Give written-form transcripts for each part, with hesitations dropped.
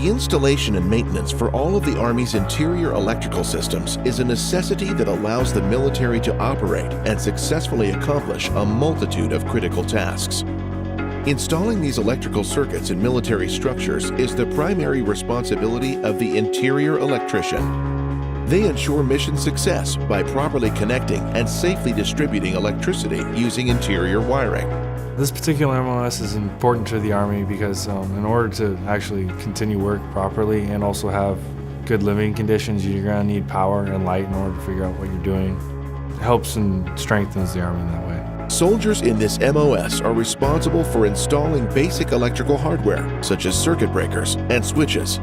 The installation and maintenance for all of the Army's interior electrical systems is a necessity that allows the military to operate and successfully accomplish a multitude of critical tasks. Installing these electrical circuits in military structures is the primary responsibility of the interior electrician. They ensure mission success by properly connecting and safely distributing electricity using interior wiring. This particular MOS is important to the Army because in order to actually continue work properly and also have good living conditions, you're going to need power and light in order to figure out what you're doing. It helps and strengthens the Army in that way. Soldiers in this MOS are responsible for installing basic electrical hardware, such as circuit breakers and switches.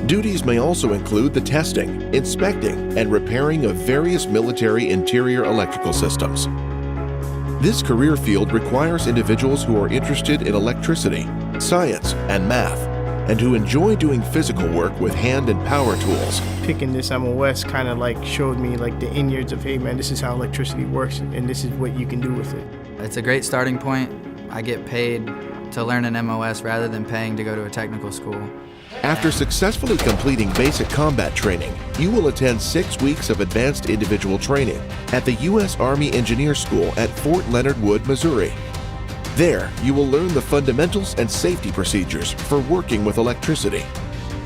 Duties may also include the testing, inspecting, and repairing of various military interior electrical systems. This career field requires individuals who are interested in electricity, science, and math, and who enjoy doing physical work with hand and power tools. Picking this MOS kind of showed me the innards of, hey man, this is how electricity works and this is what you can do with it. It's a great starting point. I get paid to learn an MOS rather than paying to go to a technical school. After successfully completing basic combat training, you will attend 6 weeks of advanced individual training at the U.S. Army Engineer School at Fort Leonard Wood, Missouri. There, you will learn the fundamentals and safety procedures for working with electricity,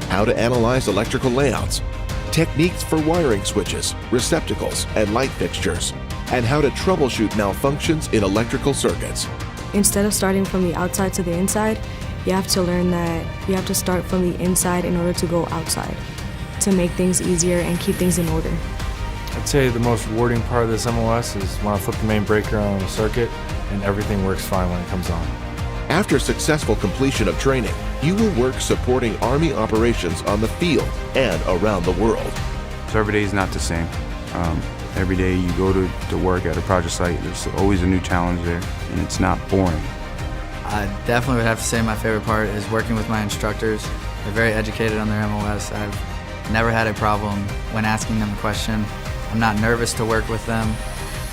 how to analyze electrical layouts, techniques for wiring switches, receptacles, and light fixtures, and how to troubleshoot malfunctions in electrical circuits. Instead of starting from the outside to the inside, you have to learn that you have to start from the inside in order to go outside, to make things easier and keep things in order. I'd say the most rewarding part of this MOS is when I flip the main breaker on a circuit and everything works fine when it comes on. After successful completion of training, you will work supporting Army operations on the field and around the world. So every day is not the same. Every day you go to work at a project site, there's always a new challenge there, and it's not boring. I definitely would have to say my favorite part is working with my instructors. They're very educated on their MOS. I've never had a problem when asking them a question. I'm not nervous to work with them.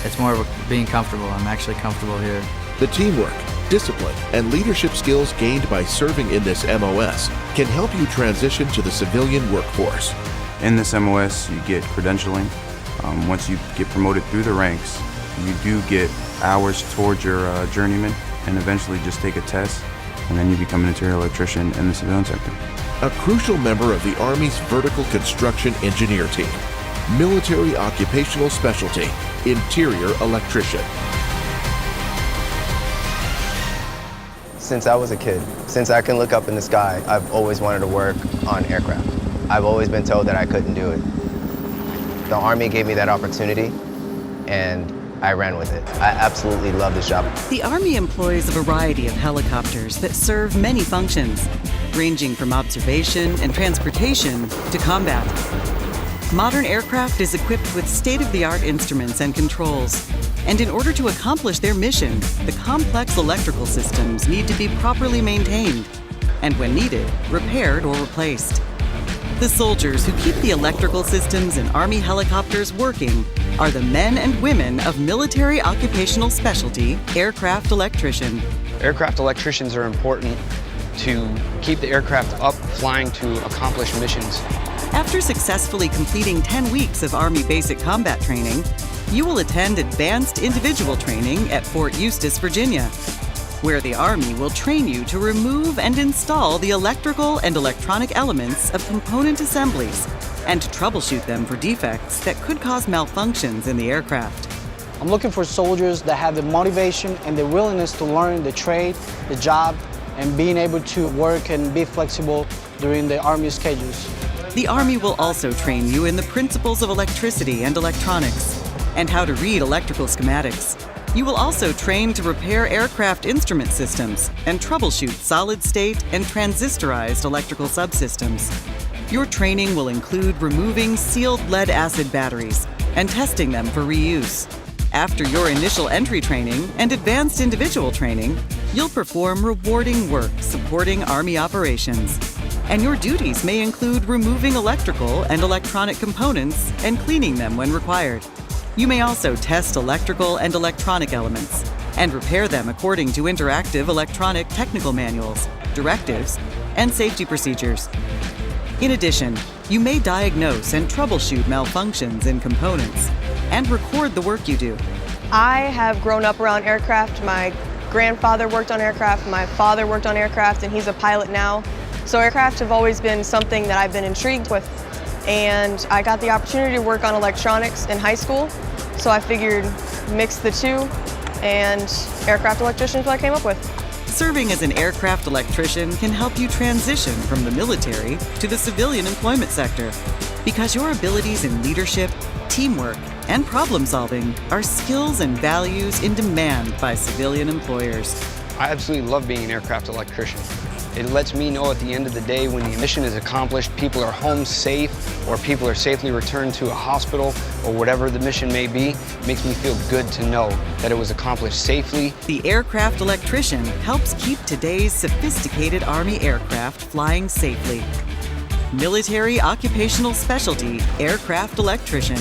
It's more of being comfortable. I'm actually comfortable here. The teamwork, discipline, and leadership skills gained by serving in this MOS can help you transition to the civilian workforce. In this MOS, you get credentialing. Once you get promoted through the ranks, you do get hours towards your journeyman, and eventually just take a test, and then you become an interior electrician in the civilian sector. A crucial member of the Army's Vertical Construction Engineer Team, Military Occupational Specialty, Interior Electrician. Since I was a kid, since I can look up in the sky, I've always wanted to work on aircraft. I've always been told that I couldn't do it. The Army gave me that opportunity, and I ran with it. I absolutely love this job. The Army employs a variety of helicopters that serve many functions, ranging from observation and transportation to combat. Modern aircraft is equipped with state-of-the-art instruments and controls. And in order to accomplish their mission, the complex electrical systems need to be properly maintained, and when needed, repaired or replaced. The soldiers who keep the electrical systems in Army helicopters working are the men and women of Military Occupational Specialty Aircraft Electrician. Aircraft electricians are important to keep the aircraft up, flying to accomplish missions. After successfully completing 10 weeks of Army basic combat training, you will attend advanced individual training at Fort Eustis, Virginia, where the Army will train you to remove and install the electrical and electronic elements of component assemblies and to troubleshoot them for defects that could cause malfunctions in the aircraft. I'm looking for soldiers that have the motivation and the willingness to learn the trade, the job, and being able to work and be flexible during the Army schedules. The Army will also train you in the principles of electricity and electronics and how to read electrical schematics. You will also train to repair aircraft instrument systems and troubleshoot solid-state and transistorized electrical subsystems. Your training will include removing sealed lead-acid batteries and testing them for reuse. After your initial entry training and advanced individual training, you'll perform rewarding work supporting Army operations. And your duties may include removing electrical and electronic components and cleaning them when required. You may also test electrical and electronic elements and repair them according to interactive electronic technical manuals, directives, and safety procedures. In addition, you may diagnose and troubleshoot malfunctions in components and record the work you do. I have grown up around aircraft. My grandfather worked on aircraft, my father worked on aircraft, and he's a pilot now. So aircraft have always been something that I've been intrigued with. And I got the opportunity to work on electronics in high school, so I figured mix the two, and aircraft electrician is what I came up with. Serving as an aircraft electrician can help you transition from the military to the civilian employment sector, because your abilities in leadership, teamwork, and problem solving are skills and values in demand by civilian employers. I absolutely love being an aircraft electrician. It lets me know at the end of the day when the mission is accomplished, people are home safe, or people are safely returned to a hospital, or whatever the mission may be. It makes me feel good to know that it was accomplished safely. The aircraft electrician helps keep today's sophisticated Army aircraft flying safely. Military Occupational Specialty Aircraft Electrician.